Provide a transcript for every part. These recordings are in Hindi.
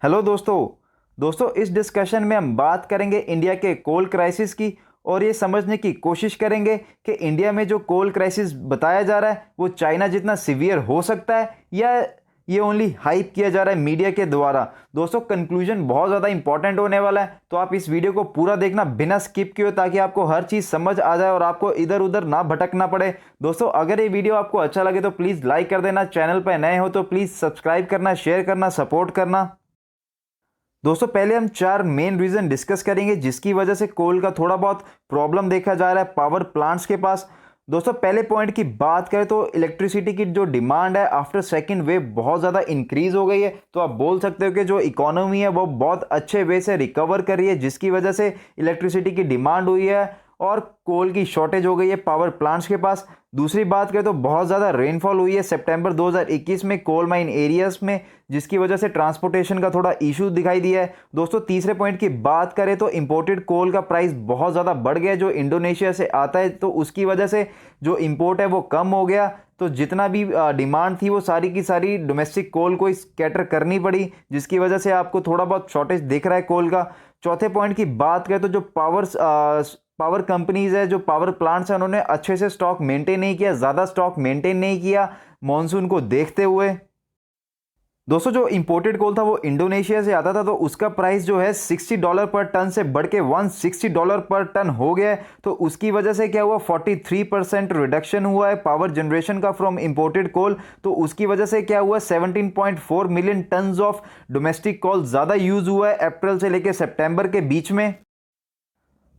हेलो दोस्तों इस डिस्कशन में हम बात करेंगे इंडिया के कोल क्राइसिस की। और ये समझने की कोशिश करेंगे कि इंडिया में जो कोल क्राइसिस बताया जा रहा है वो चाइना जितना सीवियर हो सकता है या ये ओनली हाइप किया जा रहा है मीडिया के द्वारा। दोस्तों कंक्लूजन बहुत ज़्यादा इंपॉर्टेंट होने वाला है, तो आप इस वीडियो को पूरा देखना बिना स्किप किए ताकि आपको हर चीज़ समझ आ जाए और आपको इधर उधर ना भटकना पड़े। दोस्तों अगर ये वीडियो आपको अच्छा लगे तो प्लीज़ लाइक कर देना, चैनल पर नए हो तो प्लीज़ सब्सक्राइब करना, शेयर करना, सपोर्ट करना। दोस्तों पहले हम चार मेन रीजन डिस्कस करेंगे जिसकी वजह से कोल का थोड़ा बहुत प्रॉब्लम देखा जा रहा है पावर प्लांट्स के पास। दोस्तों पहले पॉइंट की बात करें तो इलेक्ट्रिसिटी की जो डिमांड है आफ्टर सेकंड वेव बहुत ज़्यादा इंक्रीज हो गई है। तो आप बोल सकते हो कि जो इकोनॉमी है वो बहुत अच्छे वे से रिकवर कर रही है जिसकी वजह से इलेक्ट्रिसिटी की डिमांड हुई है और कोल की शॉर्टेज हो गई है पावर प्लांट्स के पास। दूसरी बात करें तो बहुत ज़्यादा रेनफॉल हुई है सितंबर 2021 में कोल माइन एरियाज में जिसकी वजह से ट्रांसपोर्टेशन का थोड़ा इशू दिखाई दिया है। दोस्तों तीसरे पॉइंट की बात करें तो इंपोर्टेड कोल का प्राइस बहुत ज़्यादा बढ़ गया जो इंडोनेशिया से आता है, तो उसकी वजह से जो इंपोर्ट है वो कम हो गया। तो जितना भी डिमांड थी वो सारी की सारी डोमेस्टिक कोल को कैटर करनी पड़ी जिसकी वजह से आपको थोड़ा बहुत शॉर्टेज दिख रहा है कोल का। चौथे पॉइंट की बात करें तो जो पावर कंपनीज है, जो पावर प्लांट्स हैं, उन्होंने अच्छे से स्टॉक मेंटेन नहीं किया, ज़्यादा स्टॉक मेंटेन नहीं किया मॉनसून को देखते हुए। दोस्तों जो इंपोर्टेड कोल था वो इंडोनेशिया से आता था, तो उसका प्राइस जो है $60 पर टन से बढ़ के $160 पर टन हो गया है। तो उसकी वजह से क्या हुआ, 43% रिडक्शन हुआ है पावर जनरेशन का फ्रॉम इंपोर्टेड कोल। तो उसकी वजह से क्या हुआ, 17.4 मिलियन टन्स ऑफ डोमेस्टिक कोल ज़्यादा यूज़ हुआ है अप्रैल से लेकर सितंबर के बीच में।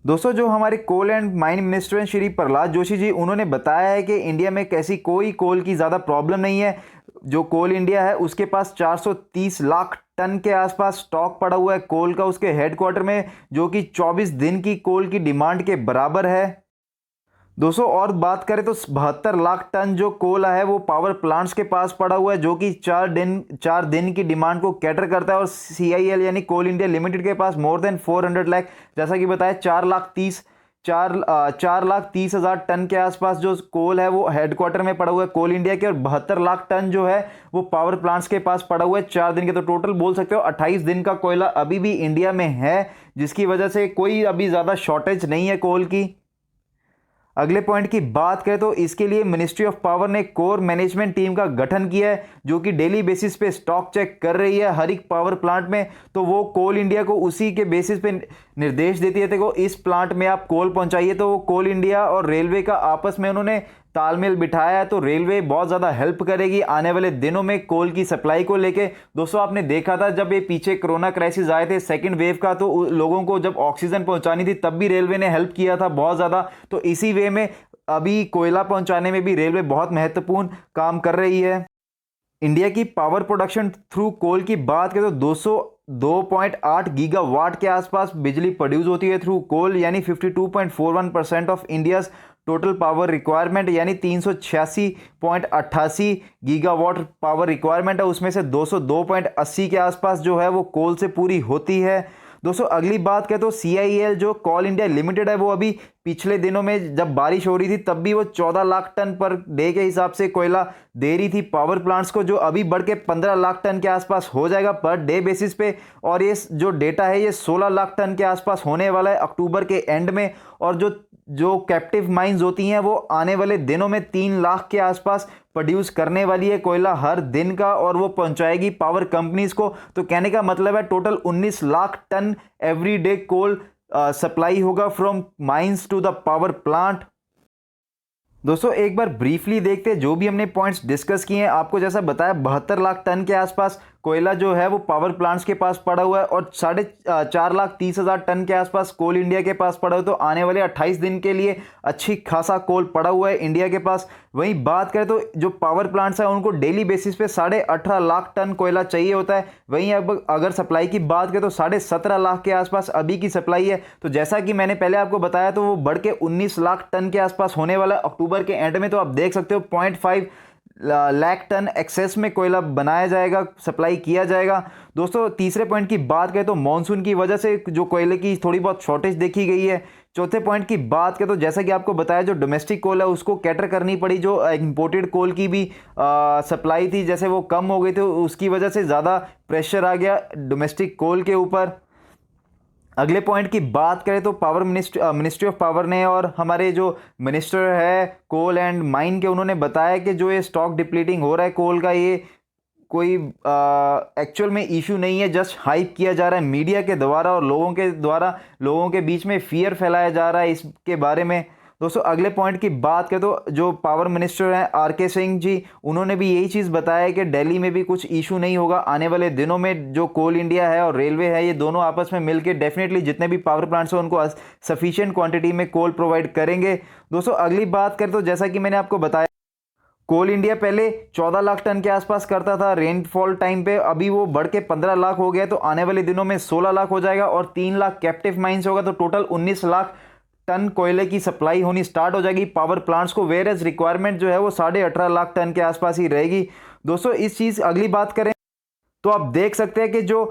दोस्तों जो हमारे कोल एंड माइन मिनिस्टर हैं श्री प्रहलाद जोशी जी, उन्होंने बताया है कि इंडिया में कैसी कोई कोल की ज़्यादा प्रॉब्लम नहीं है। जो कोल इंडिया है उसके पास 430 लाख टन के आसपास स्टॉक पड़ा हुआ है कोल का उसके हेडक्वार्टर में, जो कि 24 दिन की कोल की डिमांड के बराबर है। दोस्तों और बात करें तो 72 लाख टन जो कोला है वो पावर प्लांट्स के पास पड़ा हुआ है जो कि 4 दिन की डिमांड को कैटर करता है। और CIL यानी कोल इंडिया लिमिटेड के पास मोर देन 400 लाख, जैसा कि बताया 4 लाख 30 हजार टन के आसपास जो कोल है वो हेडक्वार्टर में पड़ा हुआ है कोल इंडिया के, और 72 लाख टन जो है वो पावर प्लांट्स के पास पड़ा हुआ है 4 दिन के। तो टोटल बोल सकते हो 28 दिन का कोयला अभी भी इंडिया में है जिसकी वजह से कोई अभी ज़्यादा शॉर्टेज नहीं है कोल की। अगले पॉइंट की बात करें तो इसके लिए मिनिस्ट्री ऑफ पावर ने कोर मैनेजमेंट टीम का गठन किया है जो कि डेली बेसिस पे स्टॉक चेक कर रही है हर एक पावर प्लांट में। तो वो कोल इंडिया को उसी के बेसिस पे निर्देश देती है, देखो इस प्लांट में आप कोल पहुंचाइए। तो वो कोल इंडिया और रेलवे का आपस में उन्होंने तालमेल बिठाया है, तो रेलवे बहुत ज़्यादा हेल्प करेगी आने वाले दिनों में कोल की सप्लाई को लेके। दोस्तों आपने देखा था जब ये पीछे कोरोना क्राइसिस आए थे सेकंड वेव का, तो लोगों को जब ऑक्सीजन पहुंचानी थी तब भी रेलवे ने हेल्प किया था बहुत ज़्यादा। तो इसी वे में अभी कोयला पहुंचाने में भी रेलवे बहुत महत्वपूर्ण काम कर रही है। इंडिया की पावर प्रोडक्शन थ्रू कोल की बात करें तो 202.8 गीगावाट के आसपास बिजली प्रोड्यूस होती है थ्रू कोल, यानी 52.41% of India's total power requirement, यानी 386.88 गीगावाट पावर रिक्वायरमेंट है, उसमें से 202.80 के आसपास जो है वो कोल से पूरी होती है। दोस्तों अगली बात करें तो CIL जो कोल इंडिया लिमिटेड है वो अभी पिछले दिनों में जब बारिश हो रही थी तब भी वो 14 लाख टन पर डे के हिसाब से कोयला दे रही थी पावर प्लांट्स को, जो अभी बढ़ के 15 लाख टन के आसपास हो जाएगा पर डे बेसिस पे। और ये जो डेटा है ये 16 लाख टन के आसपास होने वाला है अक्टूबर के एंड में। और जो कैप्टिव माइंस होती हैं वो आने वाले दिनों में 3 लाख के आसपास प्रोड्यूस करने वाली है कोयला हर दिन का, और वो पहुंचाएगी पावर कंपनीज को। तो कहने का मतलब है total 19 lakh ton every day coal supply होगा from mines to the power plant. दोस्तों एक बार ब्रीफली देखते हैं जो भी हमने पॉइंट्स डिस्कस किए हैं। आपको जैसा बताया 72 लाख टन के आसपास कोयला जो है वो पावर प्लांट्स के पास पड़ा हुआ है और 4,30,000 टन के आसपास कोल इंडिया के पास पड़ा हुआ है। तो आने वाले 28 दिन के लिए अच्छी खासा कोल पड़ा हुआ है इंडिया के पास। वहीं बात करें तो जो पावर प्लांट्स हैं उनको डेली बेसिस पे 18.5 लाख टन कोयला चाहिए होता है। वहीं अब अगर सप्लाई की बात करें तो 17.5 लाख के आसपास अभी की सप्लाई है। तो जैसा कि मैंने पहले आपको बताया तो वो बढ़ के 19 लाख टन के आसपास होने वाला है अक्टूबर के एंड में। तो आप देख सकते हो 0.5 लाख टन एक्सेस में कोयला बनाया जाएगा, सप्लाई किया जाएगा। दोस्तों तीसरे पॉइंट की बात करें तो मानसून की वजह से जो कोयले की थोड़ी बहुत शॉर्टेज देखी गई है चौथे पॉइंट की बात करें तो जैसा कि आपको बताया, जो डोमेस्टिक कोल है उसको कैटर करनी पड़ी, जो इंपोर्टेड कोल की भी सप्लाई थी जैसे वो कम हो गई थी, उसकी वजह से ज़्यादा प्रेशर आ गया डोमेस्टिक कोल के ऊपर। अगले पॉइंट की बात करें तो पावर मिनिस्ट्री ऑफ पावर ने और हमारे जो मिनिस्टर है कोल एंड माइन के, उन्होंने बताया कि जो ये स्टॉक डिप्लीटिंग हो रहा है कोल का, ये कोई एक्चुअल में इशू नहीं है, जस्ट हाइप किया जा रहा है मीडिया के द्वारा और लोगों के द्वारा, लोगों के बीच में फियर फैलाया जा रहा है इसके बारे में। दोस्तों अगले पॉइंट की बात करें तो जो पावर मिनिस्टर हैं आर.के. सिंह जी, उन्होंने भी यही चीज़ बताया कि दिल्ली में भी कुछ इशू नहीं होगा आने वाले दिनों में। जो कोल इंडिया है और रेलवे है, ये दोनों आपस में मिलकर डेफिनेटली जितने भी पावर प्लांट्स हैं उनको सफिशिएंट क्वांटिटी में कोल प्रोवाइड करेंगे। दोस्तों अगली बात करें तो जैसा कि मैंने आपको बताया, कोल इंडिया पहले 14 लाख टन के आसपास करता था रेनफॉल टाइम पे, अभी वो बढ़ के 15 लाख हो गया, तो आने वाले दिनों में 16 लाख हो जाएगा और 3 लाख कैप्टिव माइंस होगा, तो टोटल 19 लाख टन कोयले की सप्लाई होनी स्टार्ट हो जाएगी पावर प्लांट्स को, वेयर एज रिक्वायरमेंट जो है वो 18.5 लाख टन के आसपास ही रहेगी। दोस्तों इस चीज़ अगली बात करें तो आप देख सकते हैं कि जो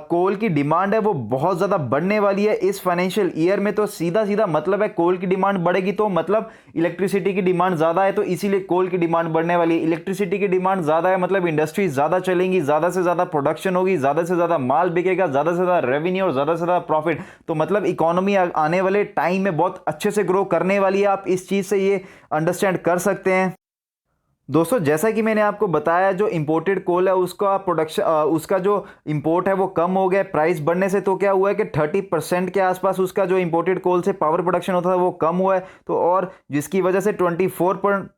कोल की डिमांड है वो बहुत ज़्यादा बढ़ने वाली है इस फाइनेंशियल ईयर में। तो सीधा सीधा मतलब है कोल की डिमांड बढ़ेगी तो मतलब इलेक्ट्रिसिटी की डिमांड ज़्यादा है, तो इसीलिए कोल की डिमांड बढ़ने वाली है। इलेक्ट्रिसिटी की डिमांड ज़्यादा है मतलब इंडस्ट्रीज ज़्यादा चलेंगी, ज़्यादा से ज़्यादा प्रोडक्शन होगी, ज़्यादा से ज़्यादा माल बिकेगा, ज़्यादा से ज़्यादा रेवेन्यू और ज़्यादा से ज़्यादा प्रॉफिट, तो मतलब इकोनॉमी आने वाले टाइम में बहुत अच्छे से ग्रो करने वाली है। आप इस चीज़ से ये अंडरस्टैंड कर सकते हैं। दोस्तों जैसा कि मैंने आपको बताया, जो इंपोर्टेड कोल है उसका प्रोडक्शन उसका जो इंपोर्ट है वो कम हो गया प्राइस बढ़ने से, तो क्या हुआ है कि 30% के आसपास उसका जो इंपोर्टेड कोल से पावर प्रोडक्शन होता था वो कम हुआ है, तो और जिसकी वजह से 24%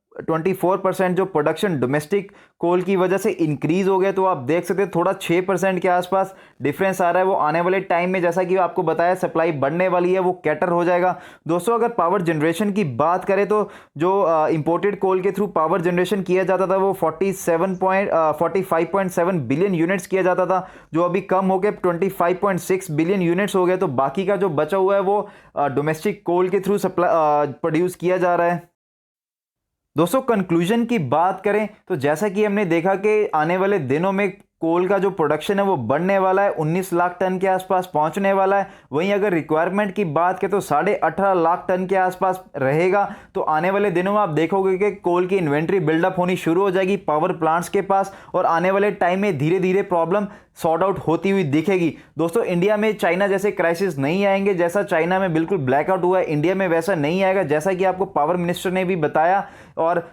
जो प्रोडक्शन डोमेस्टिक कोल की वजह से इंक्रीज हो गया। तो आप देख सकते हैं थोड़ा 6% के आसपास डिफरेंस आ रहा है, वो आने वाले टाइम में जैसा कि आपको बताया सप्लाई बढ़ने वाली है, वो कैटर हो जाएगा। दोस्तों अगर पावर जनरेशन की बात करें तो जो इंपोर्टेड कोल के थ्रू पावर जनरेशन किया जाता था वो 45.7 बिलियन यूनिट्स किया जाता था, जो अभी कम हो गया 25.6 बिलियन यूनिट्स हो गए, तो बाकी का जो बचा हुआ है वो डोमेस्टिक कोल के थ्रू सप्लाई प्रोड्यूस किया जा रहा है। दोस्तों कंक्लूजन की बात करें तो जैसा कि हमने देखा कि आने वाले दिनों में कोल का जो प्रोडक्शन है वो बढ़ने वाला है, 19 लाख टन के आसपास पहुंचने वाला है। वहीं अगर रिक्वायरमेंट की बात करें तो 18.5 लाख टन के आसपास रहेगा। तो आने वाले दिनों में आप देखोगे कि कोल की इन्वेंट्री बिल्डअप होनी शुरू हो जाएगी पावर प्लांट्स के पास, और आने वाले टाइम में धीरे धीरे प्रॉब्लम सॉर्ट आउट होती हुई दिखेगी। दोस्तों इंडिया में चाइना जैसे क्राइसिस नहीं आएंगे, जैसा चाइना में बिल्कुल ब्लैकआउट हुआ है इंडिया में वैसा नहीं आएगा, जैसा कि आपको पावर मिनिस्टर ने भी बताया, और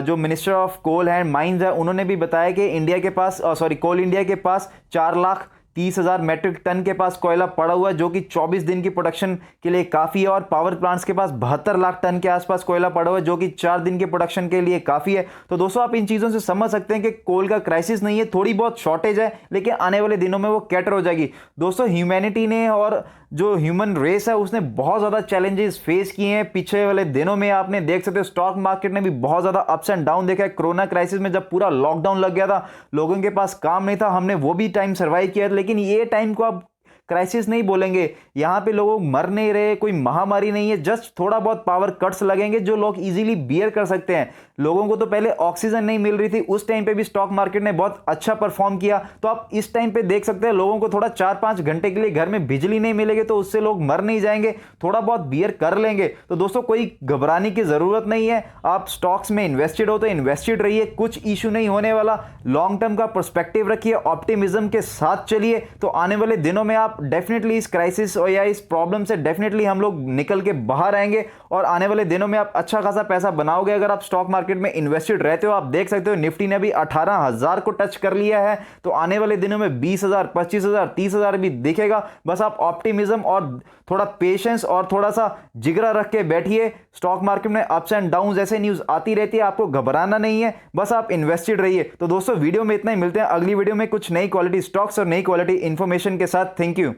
जो minister of coal and mines है उन्होंने भी बताया कि इंडिया के पास कोल इंडिया के पास 4,30,000 मेट्रिक टन के पास कोयला पड़ा हुआ है, जो कि 24 दिन की प्रोडक्शन के लिए काफ़ी है, और पावर प्लांट्स के पास 72 लाख टन के आसपास कोयला पड़ा हुआ है, जो कि 4 दिन के प्रोडक्शन के लिए काफ़ी है। तो दोस्तों आप इन चीज़ों से समझ सकते हैं कि कोल का क्राइसिस नहीं है, थोड़ी बहुत शॉर्टेज है, लेकिन आने वाले दिनों में वो कैटर हो जाएगी। दोस्तों ह्यूमैनिटी ने और जो ह्यूमन रेस है उसने बहुत ज़्यादा चैलेंजेस फेस किए हैं पिछले वाले दिनों में। आपने देख सकते हो स्टॉक मार्केट ने भी बहुत ज़्यादा अप्स एंड डाउन देखा है। कोरोना क्राइसिस में जब पूरा लॉकडाउन लग गया था, लोगों के पास काम नहीं था, हमने वो भी टाइम सर्वाइव किया था, लेकिन ये टाइम को आप क्राइसिस नहीं बोलेंगे। यहाँ पे लोग मर नहीं रहे, कोई महामारी नहीं है, जस्ट थोड़ा बहुत पावर कट्स लगेंगे जो लोग इजीली बियर कर सकते हैं। लोगों को तो पहले ऑक्सीजन नहीं मिल रही थी, उस टाइम पे भी स्टॉक मार्केट ने बहुत अच्छा परफॉर्म किया। तो आप इस टाइम पे देख सकते हैं लोगों को थोड़ा 4-5 घंटे के लिए घर में बिजली नहीं मिलेगी तो उससे लोग मर नहीं जाएंगे, थोड़ा बहुत बियर कर लेंगे। तो दोस्तों कोई घबराने की जरूरत नहीं है, आप स्टॉक्स में इन्वेस्टेड हो तो इन्वेस्टेड रहिए, कुछ इशू नहीं होने वाला। लॉन्ग टर्म का पर्सपेक्टिव रखिए, ऑप्टिमिज्म के साथ चलिए, तो आने वाले दिनों में आप डेफिनेटली इस क्राइसिस और या इस प्रॉब्लम से डेफिनेटली हम लोग निकल के बाहर आएंगे, और आने वाले दिनों में आप अच्छा खासा पैसा बनाओगे अगर आप स्टॉक मार्केट में इन्वेस्टेड रहते हो। आप देख सकते हो निफ्टी ने भी 18,000 को टच कर लिया है, तो आने वाले दिनों में 20,000, 25,000, 30,000 भी दिखेगा। बस आप ऑप्टिमिज्म और थोड़ा पेशेंस और थोड़ा सा जिगरा रख के बैठिए। स्टॉक मार्केट में अप्स एंड डाउन जैसे न्यूज आती रहती है, आपको घबराना नहीं है, बस आप इन्वेस्टेड रहिए। तो दोस्तों वीडियो में इतना ही, मिलते हैं अगली वीडियो में कुछ नई क्वालिटी स्टॉक्स और नई क्वालिटी इंफॉर्मेशन के साथ। Thank you.